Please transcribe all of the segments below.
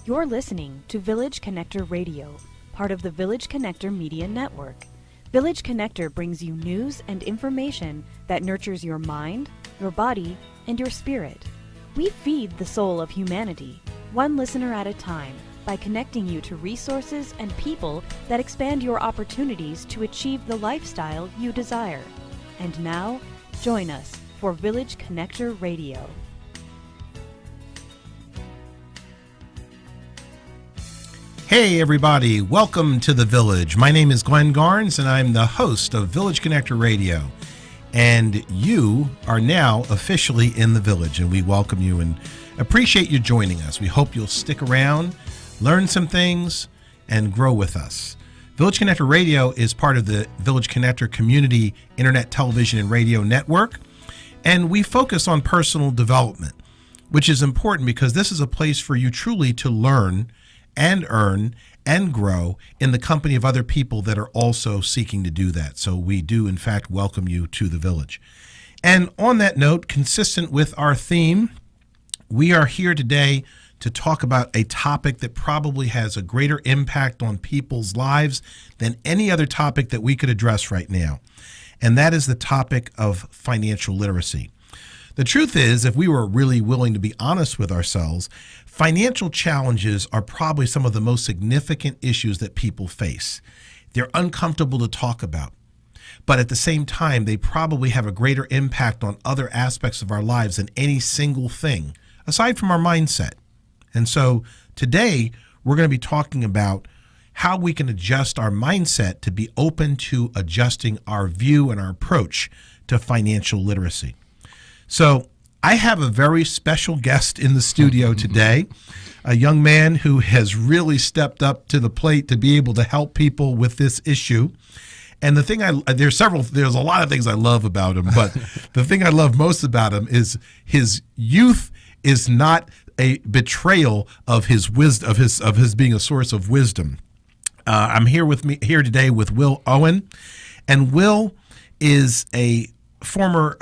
You're listening to Village Connector Radio, part of the Village Connector Media Network. Village Connector brings you news and information that nurtures your mind, your body, and your spirit. We feed the soul of humanity, one listener at a time, by connecting you to resources and people that expand your opportunities to achieve the lifestyle you desire. And now, join us for Village Connector Radio. Hey everybody, welcome to the Village. My name is Garnes and I'm the host of Village Connector Radio. And you are now officially in the Village, and we welcome you and appreciate you joining us. We hope you'll stick around, learn some things, and grow with us. Village Connector Radio is part of the Village Connector Community Internet Television and Radio Network, and we focus on personal development, which is important because this is a place for you truly to learn and earn and grow in the company of other people that are also seeking to do that. So we do, in fact, welcome you to the Village. And on that note, consistent with our theme, we are here today to talk about a topic that probably has a greater impact on people's lives than any other topic that we could address right now. And that is the topic of financial literacy. The truth is, if we were really willing to be honest with ourselves, financial challenges are probably some of the most significant issues that people face. They're uncomfortable to talk about, but at the same time, they probably have a greater impact on other aspects of our lives than any single thing, aside from our mindset. And so today, we're going to be talking about how we can adjust our mindset to be open to adjusting our view and our approach to financial literacy. So I have a very special guest in the studio today, a young man who has really stepped up to the plate to be able to help people with this issue. And the thing there's a lot of things I love about him, but the thing I love most about him is his youth is not a betrayal of his wisdom, of his being a source of wisdom. I'm here today with Will Owens, and Will is a former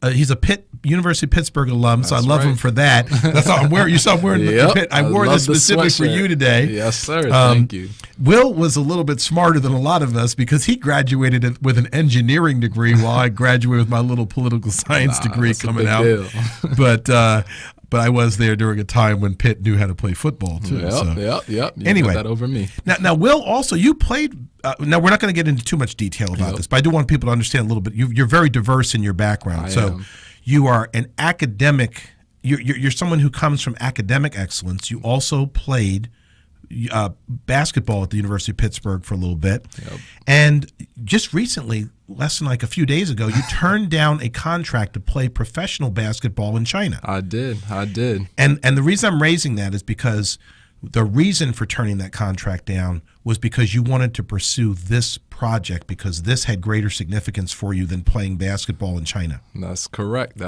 he's a University of Pittsburgh alum. So I love him for that. That's all I'm wearing. You saw I'm wearing the Pitt. I wore this specifically for you today. Yes, sir. Thank you. Will was a little bit smarter than a lot of us because he graduated with an engineering degree while I graduated with my little political science degree coming out. But I was there during a time when Pitt knew how to play football too. Yep. You anyway, put that over me. Now, Will, also you played. Now we're not going to get into too much detail about this, but I do want people to understand a little bit. You're very diverse in your background. I am. You are an academic. You're someone who comes from academic excellence. You also played basketball at the University of Pittsburgh for a little bit, and just recently, less than like a few days ago, you turned down a contract to play professional basketball in China. I did. And the reason I'm raising that is because the reason for turning that contract down was because you wanted to pursue this project because this had greater significance for you than playing basketball in China. That's correct.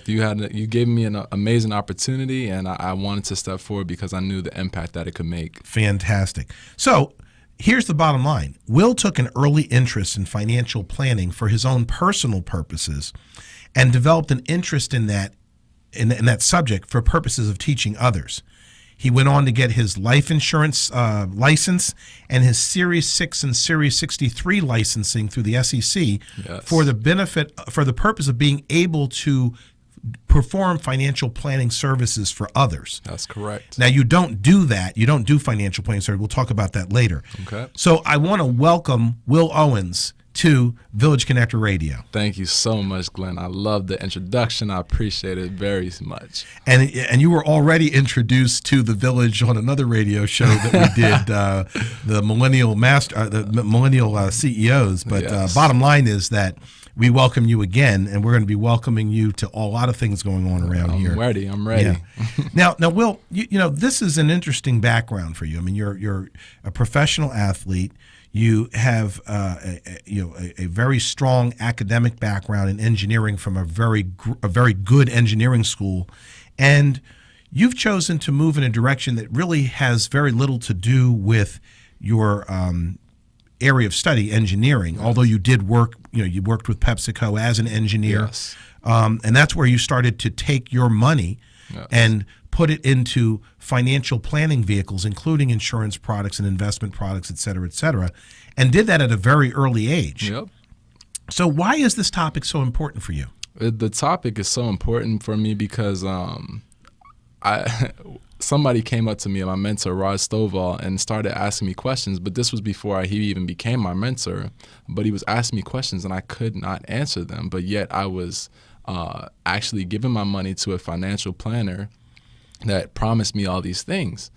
You gave me an amazing opportunity, and I wanted to step forward because I knew the impact that it could make. Fantastic. So here's the bottom line. Will took an early interest in financial planning for his own personal purposes and developed an interest in that subject for purposes of teaching others. He went on to get his life insurance license and his Series 6 and Series 63 licensing through the SEC for the purpose of being able to perform financial planning services for others. That's correct. Now, you don't do that. You don't do financial planning services. We'll talk about that later. Okay. So I want to welcome Will Owens to Village Connector Radio. Thank you so much, Glenn. I love the introduction. I appreciate it very much. And you were already introduced to the Village on another radio show that we did, the Millennial CEOs. But bottom line is that we welcome you again, and we're going to be welcoming you to a lot of things going on around here. I'm ready. Yeah. Now, Will, you know this is an interesting background for you. I mean, you're a professional athlete. You have a very strong academic background in engineering from a very good engineering school, and you've chosen to move in a direction that really has very little to do with your area of study, engineering. Yes. Although you did work, you worked with PepsiCo as an engineer, yes. And that's where you started to take your money and put it into financial planning vehicles, including insurance products and investment products, et cetera, and did that at a very early age. Yep. So why is this topic so important for you? The topic is so important for me because somebody came up to me, my mentor, Rod Stovall, and started asking me questions. But this was before he even became my mentor. But he was asking me questions, and I could not answer them. But yet I was actually giving my money to a financial planner that promised me all these things.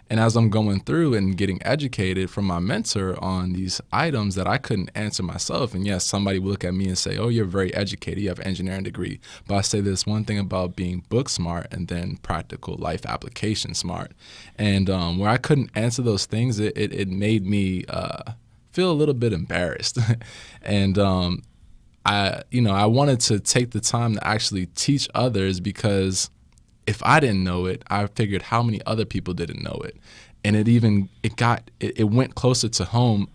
And as I'm going through and getting educated from my mentor on these items that I couldn't answer myself, and yes, somebody would look at me and say, oh, you're very educated, you have an engineering degree. But I say this one thing about being book smart and then practical life application smart. And where I couldn't answer those things, it made me feel a little bit embarrassed. And I wanted to take the time to actually teach others, because if I didn't know it, I figured how many other people didn't know it. And it went closer to home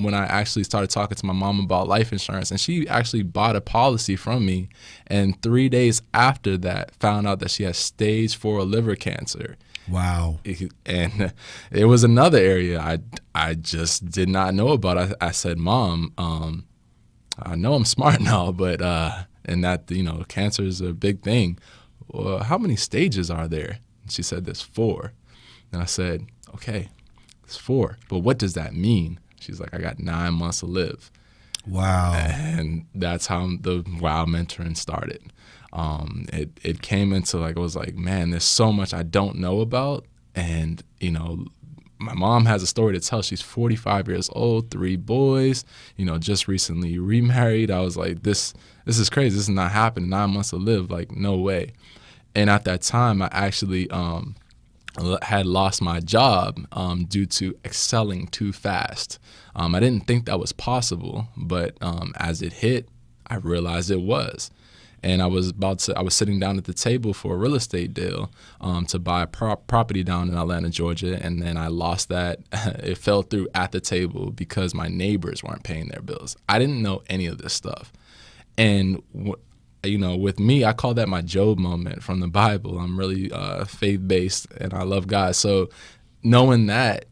when I actually started talking to my mom about life insurance, and she actually bought a policy from me. And 3 days after that, found out that she has stage 4 liver cancer. Wow. And it was another area I just did not know about. I said, Mom, I know I'm smart now, but and that cancer is a big thing. Well, how many stages are there? And she said, there's 4. And I said, okay, it's 4. But what does that mean? She's like, I got 9 months to live. Wow. And that's how the Wow mentoring started. It came into I was like, man, there's so much I don't know about. And, my mom has a story to tell. She's 45 years old, 3 boys, just recently remarried. I was like, this is crazy. This is not happening. 9 months to live. Like, no way. And at that time, I actually had lost my job due to excelling too fast. I didn't think that was possible, but as it hit, I realized it was. And I was sitting down at the table for a real estate deal to buy a property down in Atlanta, Georgia, and then I lost that. It fell through at the table because my neighbors weren't paying their bills. I didn't know any of this stuff. And with me, I call that my Job moment from the Bible. I'm really faith-based, and I love God. So knowing that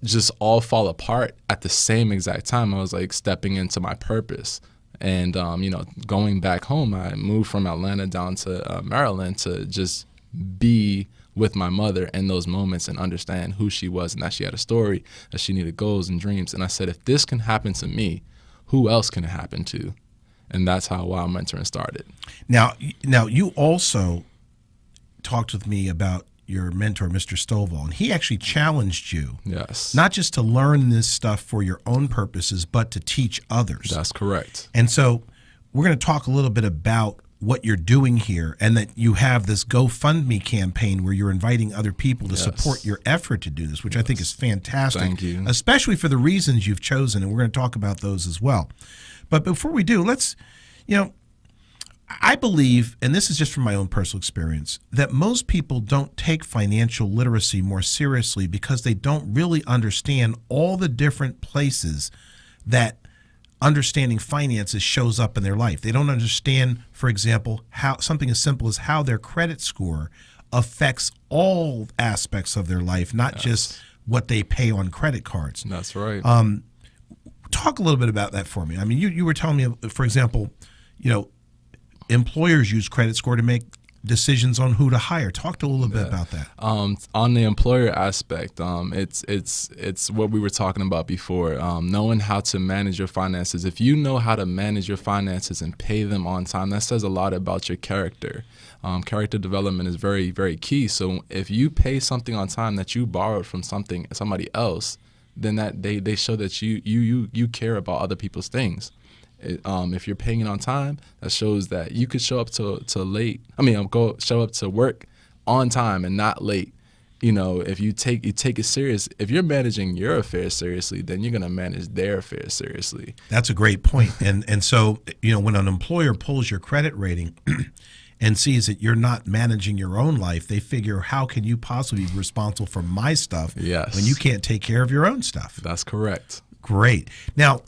just all fall apart at the same exact time, I was like stepping into my purpose. And, going back home, I moved from Atlanta down to Maryland to just be with my mother in those moments and understand who she was and that she had a story, that she needed goals and dreams. And I said, if this can happen to me, who else can it happen to? And that's how Wow Mentoring started. Now you also talked with me about your mentor, Mr. Stovall, and he actually challenged you, yes, not just to learn this stuff for your own purposes, but to teach others. That's correct. And so we're going to talk a little bit about what you're doing here, and that you have this GoFundMe campaign where you're inviting other people to support your effort to do this, which I think is fantastic. Thank you. Especially for the reasons you've chosen, and we're going to talk about those as well. But before we do, let's, I believe, and this is just from my own personal experience, that most people don't take financial literacy more seriously because they don't really understand all the different places that understanding finances shows up in their life. They don't understand, for example, how something as simple as how their credit score affects all aspects of their life, not just what they pay on credit cards. That's right. Talk a little bit about that for me. I mean, you were telling me, for example, employers use credit score to make decisions on who to hire. Talk a little bit about that. On the employer aspect, it's what we were talking about before. Knowing how to manage your finances. If you know how to manage your finances and pay them on time, that says a lot about your character. Character development is very, very key. So if you pay something on time that you borrowed from somebody else, then that they show that you care about other people's things. If you're paying it on time, that shows that you could show up show up to work on time and not late. If you take it serious, if you're managing your affairs seriously, then you're going to manage their affairs seriously. That's a great point. And so, when an employer pulls your credit rating and sees that you're not managing your own life, they figure, how can you possibly be responsible for my stuff when you can't take care of your own stuff? That's correct. Great. Now,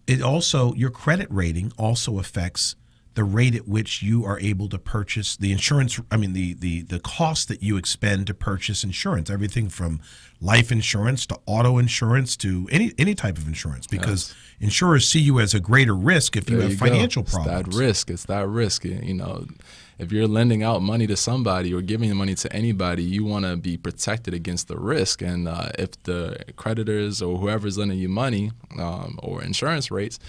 your credit rating also affects the rate at which you are able to purchase the insurance. I mean, the cost that you expend to purchase insurance, everything from life insurance to auto insurance to any type of insurance, because insurers see you as a greater risk if you have financial problems. It's that risk. You know, if you're lending out money to somebody or giving money to anybody, you want to be protected against the risk. And if the creditors or whoever's lending you money or insurance rates,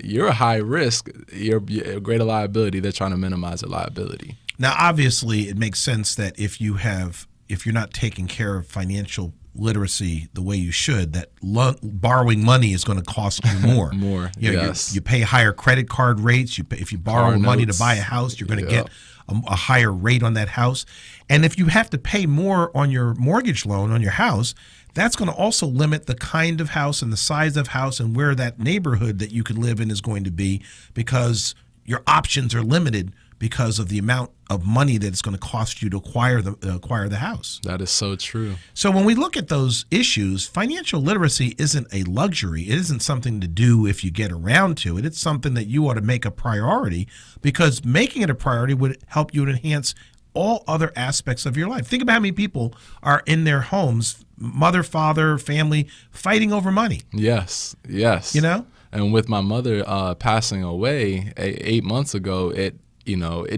you're a high risk, you're a greater liability. They're trying to minimize the liability. Now, obviously, it makes sense that if you're not taking care of financial literacy the way you should, that borrowing money is going to cost you more. Yes. You pay higher credit card rates. If you borrow money to buy a house, you're going to get a higher rate on that house. And if you have to pay more on your mortgage loan on your house, that's going to also limit the kind of house and the size of house and where that neighborhood that you can live in is going to be, because your options are limited because of the amount of money that it's going to cost you to acquire the house. That is so true. So when we look at those issues, financial literacy isn't a luxury. It isn't something to do if you get around to it. It's something that you ought to make a priority, because making it a priority would help you to enhance all other aspects of your life. Think about how many people are in their homes, mother, father, family, fighting over money. Yes. You know? And with my mother passing away 8 months ago, it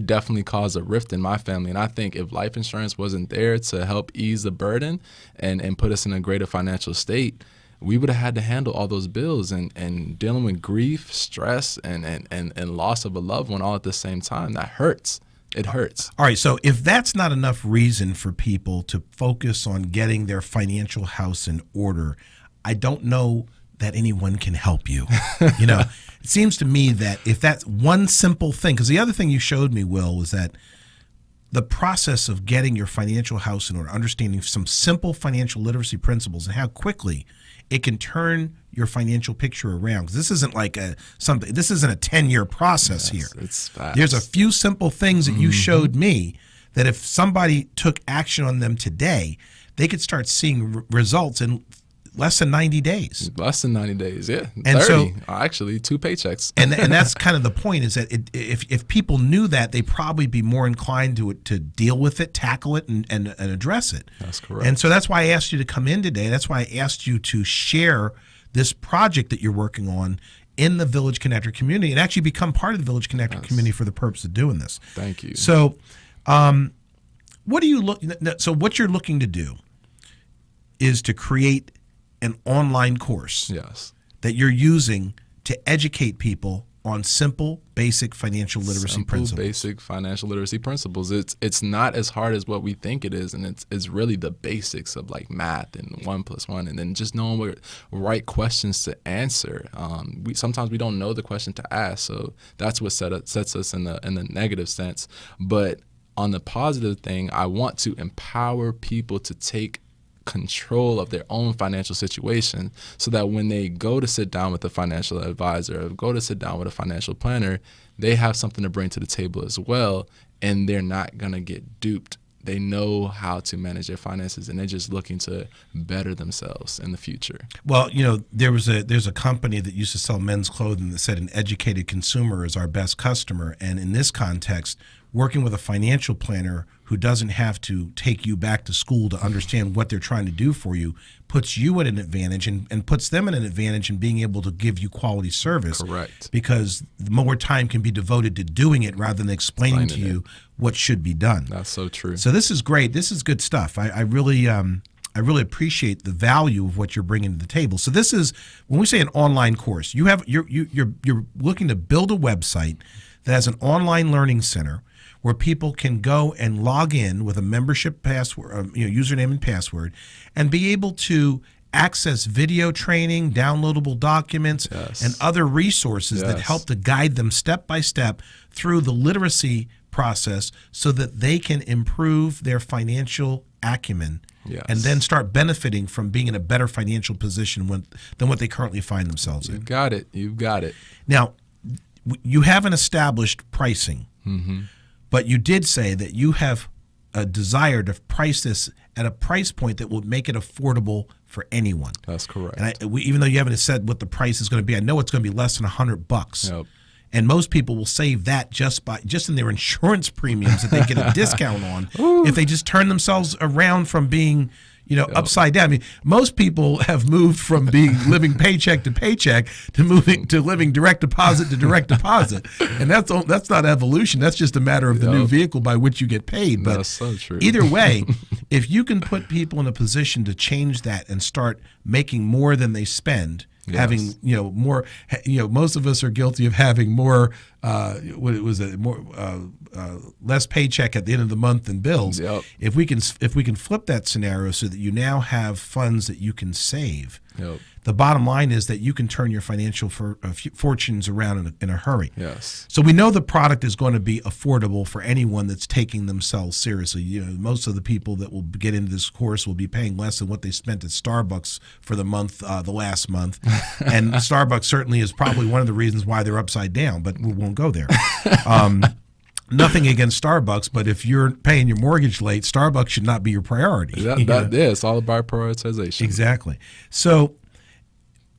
definitely caused a rift in my family. And I think if life insurance wasn't there to help ease the burden and put us in a greater financial state, we would have had to handle all those bills and dealing with grief, stress, and loss of a loved one all at the same time. That hurts. It hurts. All right, so if that's not enough reason for people to focus on getting their financial house in order, I don't know that anyone can help you. You know, it seems to me that if that's one simple thing, because the other thing you showed me, Will, was that the process of getting your financial house in order, understanding some simple financial literacy principles and how quickly it can turn your financial picture around. Because this isn't like this isn't a 10-year process here. It's fast. There's a few simple things that you showed me that if somebody took action on them today, they could start seeing results in less than 90 days. Less than 90 days, yeah. And 30, so, actually, 2 paychecks. and that's kind of the point, is that if people knew that, they'd probably be more inclined to deal with it, tackle it, and address it. That's correct. And so that's why I asked you to come in today. That's why I asked you to share this project that you're working on in the Village Connector community and actually become part of the Village Connector community for the purpose of doing this. Thank you. So what you're looking to do is to create an online course that you're using to educate people on simple, basic financial literacy principles. Basic financial literacy principles. It's not as hard as what we think it is, and it's really the basics of like math and 1 + 1, and then just knowing what right questions to answer. Sometimes we don't know the question to ask, so that's what sets us in the negative sense. But on the positive thing, I want to empower people to take control of their own financial situation, so that when they go to sit down with a financial advisor or go to sit down with a financial planner, they have something to bring to the table as well, and they're not going to get duped. They know how to manage their finances, and they're just looking to better themselves in the future. Well, you know, there's a company that used to sell men's clothing that said an educated consumer is our best customer. And in this context, working with a financial planner who doesn't have to take you back to school to understand what they're trying to do for you puts you at an advantage and puts them at an advantage in being able to give you quality service. Correct. Because more time can be devoted to doing it rather than explaining to you what should be done. That's so true. So this is great. This is good stuff. I really appreciate the value of what you're bringing to the table. So this is, when we say an online course, you're looking to build a website that has an online learning center where people can go and log in with a membership password, username and password, and be able to access video training, downloadable documents, and other resources that help to guide them step by step through the literacy process so that they can improve their financial acumen and then start benefiting from being in a better financial position than what they currently find themselves in. You've got it. Now, you haven't established pricing. But you did say that you have a desire to price this at a price point that will make it affordable for anyone. That's correct. And even though you haven't said what the price is going to be, I know it's going to be less than $100. Yep. And most people will save that just in their insurance premiums that they get a discount on if they just turn themselves around from being, upside down. I mean, most people have moved from living paycheck to paycheck to living direct deposit to direct deposit, and that's not evolution. That's just a matter of the new vehicle by which you get paid. But that's so true. Either way, if you can put people in a position to change that and start making more than they spend. Yes. Having more, most of us are guilty of having more. Less paycheck at the end of the month than bills. Yep. If we can flip that scenario so that you now have funds that you can save. Yep. The bottom line is that you can turn your financial fortunes around in a hurry. Yes. So we know the product is going to be affordable for anyone that's taking themselves seriously. Most of the people that will get into this course will be paying less than what they spent at Starbucks for the last month. And Starbucks certainly is probably one of the reasons why they're upside down, but we won't go there. Nothing against Starbucks, but if you're paying your mortgage late, Starbucks should not be your priority. It's all about prioritization. Exactly. So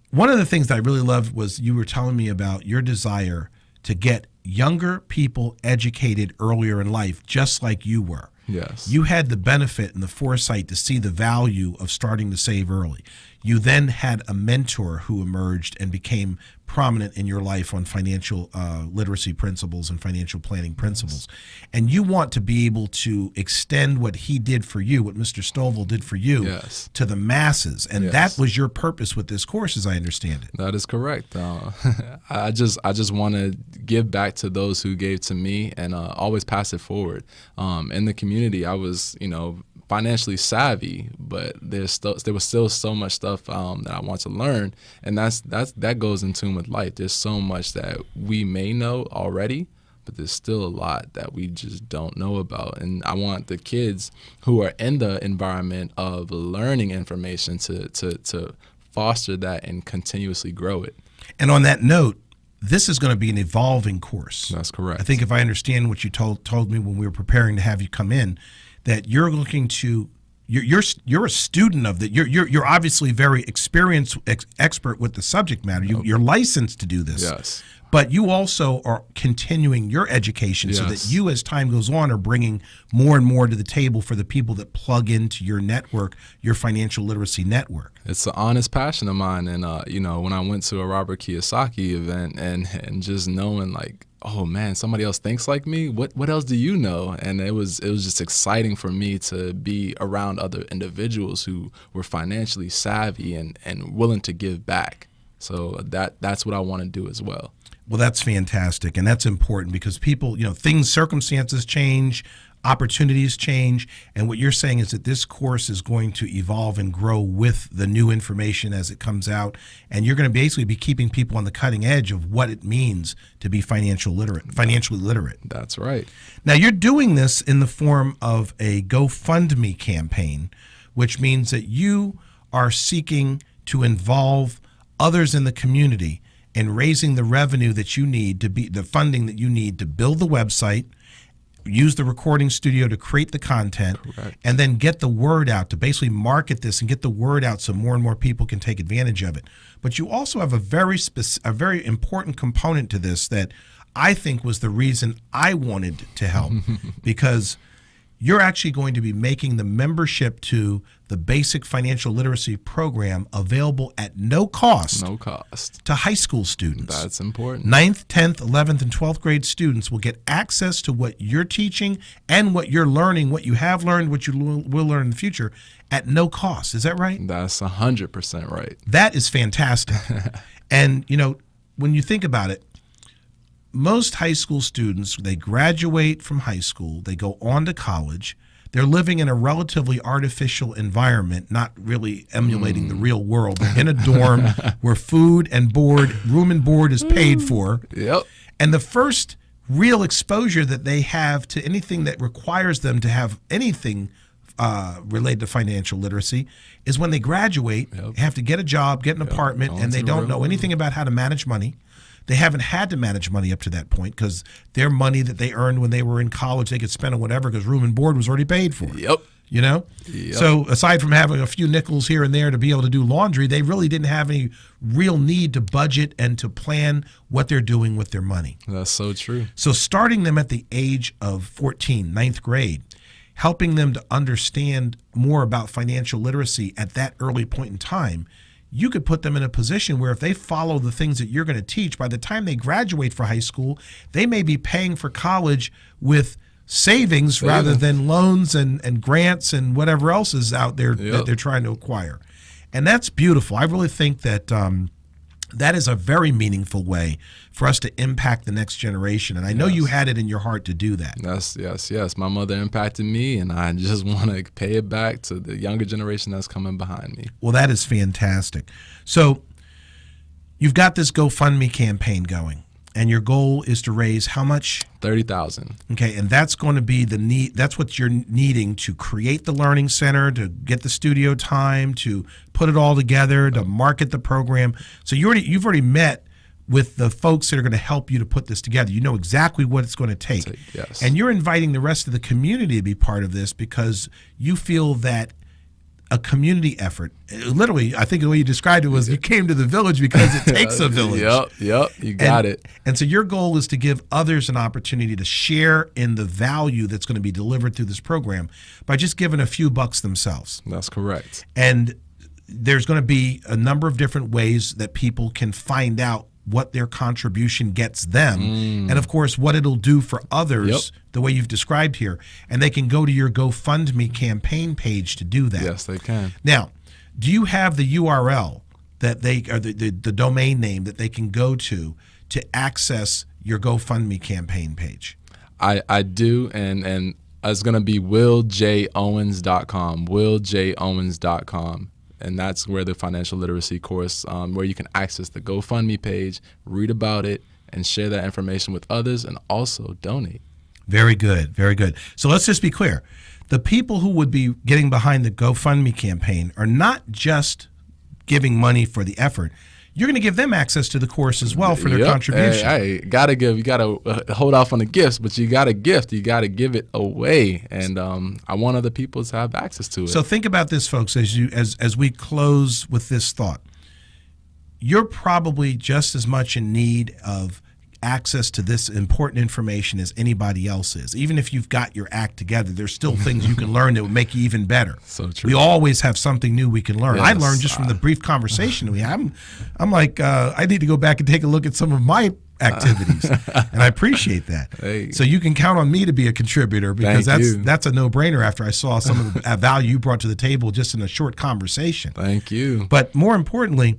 one of the things that I really loved was you were telling me about your desire to get younger people educated earlier in life, just like you were. Yes. You had the benefit and the foresight to see the value of starting to save early. You then had a mentor who emerged and became prominent in your life on financial literacy principles and financial planning principles. Yes. And you want to be able to extend what he did for you, what Mr. Stovall did for you, yes. to the masses. And that was your purpose with this course, as I understand it. That is correct. I just want to give back to those who gave to me and always pass it forward. In the community, I was, financially savvy, but there was still so much stuff that I want to learn, and that goes in tune with life. There's so much that we may know already, but there's still a lot that we just don't know about. And I want the kids who are in the environment of learning information to foster that and continuously grow it. And on that note, this is going to be an evolving course. That's correct. I think if I understand what you told me when we were preparing to have you come in, that you're looking to you're a student of that. You're obviously very experienced expert with the subject matter. You're licensed to do this. Yes. But you also are continuing your education so that you, as time goes on, are bringing more and more to the table for the people that plug into your network, your financial literacy network. It's an honest passion of mine. And, when I went to a Robert Kiyosaki event and just knowing oh man, somebody else thinks like me. What else do you know? And it was just exciting for me to be around other individuals who were financially savvy and willing to give back. So that's what I want to do as well. Well, that's fantastic, and that's important because people, circumstances change, opportunities change, and what you're saying is that this course is going to evolve and grow with the new information as it comes out, and you're going to basically be keeping people on the cutting edge of what it means to be financially literate. That's right. Now, you're doing this in the form of a GoFundMe campaign, which means that you are seeking to involve others in the community in raising the revenue that you need the funding that you need to build the website, use the recording studio to create the content, correct, and then get the word out to basically market this and get the word out so more and more people can take advantage of it. But you also have a very important component to this that I think was the reason I wanted to help because you're actually going to be making the membership to the Basic Financial Literacy Program available at no cost. No cost. To high school students. That's important. 9th, 10th, 11th, and 12th grade students will get access to what you're teaching and what you're learning, what you have learned, what you will learn in the future at no cost. Is that right? That's 100% right. That is fantastic. And, when you think about it, most high school students, they graduate from high school, they go on to college, they're living in a relatively artificial environment, not really emulating the real world. They're in a dorm where room and board is paid for. Yep. And the first real exposure that they have to anything that requires them to have anything related to financial literacy is when they graduate, Yep. They have to get a job, get an apartment, and they don't know anything about how to manage money. They haven't had to manage money up to that point because their money that they earned when they were in college, they could spend on whatever because room and board was already paid for. Yep. you know? Yep. So aside from having a few nickels here and there to be able to do laundry, they really didn't have any real need to budget and to plan what they're doing with their money. That's so true. So starting them at the age of 14, ninth grade, helping them to understand more about financial literacy at that early point in time, you could put them in a position where if they follow the things that you're going to teach, by the time they graduate for high school, they may be paying for college with savings rather than loans and grants and whatever else is out there that they're trying to acquire. And that's beautiful. I really think that that is a very meaningful way for us to impact the next generation. And I know you had it in your heart to do that. Yes. My mother impacted me, and I just want to pay it back to the younger generation that's coming behind me. Well, that is fantastic. So you've got this GoFundMe campaign going, and your goal is to raise how much? $30,000. Okay, and that's going to be the need. That's what you're needing to create the learning center, to get the studio time, to put it all together, to market the program. So you've already met with the folks that are going to help you to put this together. You know exactly what it's going to take. Yes. And you're inviting the rest of the community to be part of this because you feel that a community effort. Literally, I think the way you described it was you came to the village because it takes a village. Yep, you got it. And so your goal is to give others an opportunity to share in the value that's going to be delivered through this program by just giving a few bucks themselves. That's correct. And there's going to be a number of different ways that people can find out what their contribution gets them, and of course what it'll do for others, the way you've described here. And they can go to your GoFundMe campaign page to do that. Yes, they can. Now, do you have the URL that they, or the domain name that they can go to access your GoFundMe campaign page? I do, and it's going to be willjowens.com, willjowens.com. And that's where the financial literacy course, where you can access the GoFundMe page, read about it, and share that information with others, and also donate. Very good, very good. So let's just be clear. The people who would be getting behind the GoFundMe campaign are not just giving money for the effort. You're going to give them access to the course as well for their contribution. Hey, gotta give. You gotta hold off on the gifts, but you gotta gift. You gotta give it away, and I want other people to have access to it. So think about this, folks, as we close with this thought. You're probably just as much in need of access to this important information as anybody else is. Even if you've got your act together, there's still things you can learn that would make you even better. So true. We always have something new we can learn. Yes. I learned just from the brief conversation we had. I'm like, I need to go back and take a look at some of my activities, and I appreciate that. Hey. So you can count on me to be a contributor because that's a no-brainer after I saw some of the value you brought to the table just in a short conversation. Thank you. But more importantly,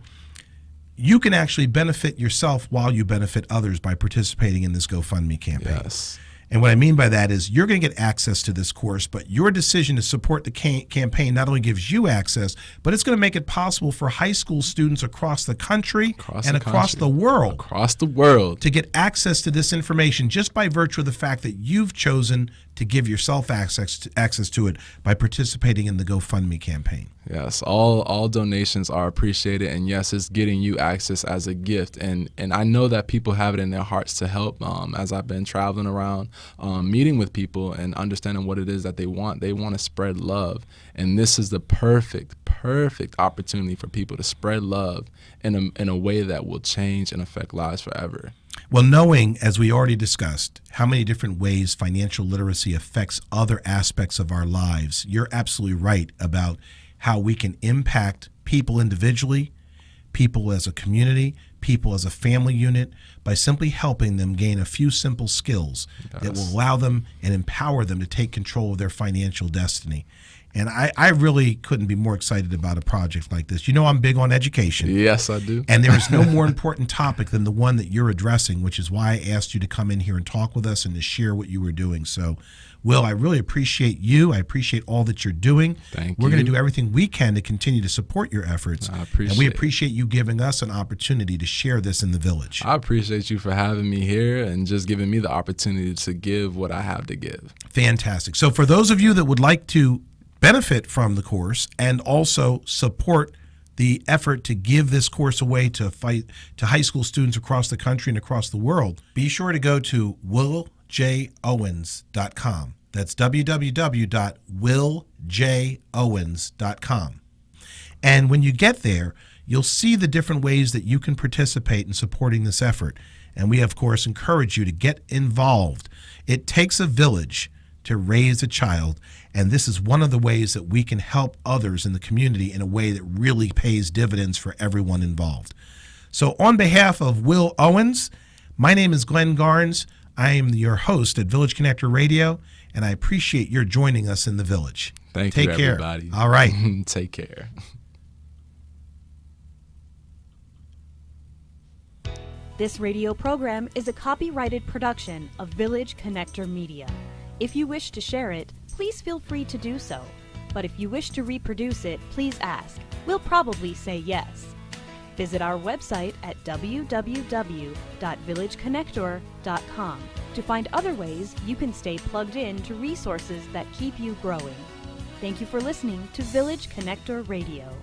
you can actually benefit yourself while you benefit others by participating in this GoFundMe campaign. Yes. And what I mean by that is you're going to get access to this course, but your decision to support the campaign not only gives you access, but it's going to make it possible for high school students across the country across the world to get access to this information just by virtue of the fact that you've chosen to give yourself access to it by participating in the GoFundMe campaign. Yes, all donations are appreciated, and yes, it's getting you access as a gift. And I know that people have it in their hearts to help. As I've been traveling around, meeting with people and understanding what it is that they want to spread love. And this is the perfect opportunity for people to spread love in a way that will change and affect lives forever. Well, knowing, as we already discussed, how many different ways financial literacy affects other aspects of our lives, you're absolutely right about how we can impact people individually, people as a community, people as a family unit, by simply helping them gain a few simple skills that will allow them and empower them to take control of their financial destiny. And I really couldn't be more excited about a project like this. You know, I'm big on education. Yes, I do. And there is no more important topic than the one that you're addressing, which is why I asked you to come in here and talk with us and to share what you were doing. So, Will, I really appreciate you. I appreciate all that you're doing. Thank you. We're going to do everything we can to continue to support your efforts. I appreciate it. And we appreciate you giving us an opportunity to share this in the village. I appreciate you for having me here and just giving me the opportunity to give what I have to give. Fantastic. So for those of you that would like to benefit from the course and also support the effort to give this course away to high school students across the country and across the world, be sure to go to willjowens.com. That's www.willjowens.com. villagejowens.com. And when you get there, you'll see the different ways that you can participate in supporting this effort. And we, of course, encourage you to get involved. It takes a village to raise a child, and this is one of the ways that we can help others in the community in a way that really pays dividends for everyone involved. So on behalf of Will Owens, my name is Glenn Garnes. I am your host at Village Connector Radio, and I appreciate your joining us in the Village. Take you, care. Everybody. All right. Take care. This radio program is a copyrighted production of Village Connector Media. If you wish to share it, please feel free to do so. But if you wish to reproduce it, please ask. We'll probably say yes. Visit our website at www.villageconnector.com to find other ways you can stay plugged in to resources that keep you growing. Thank you for listening to Village Connector Radio.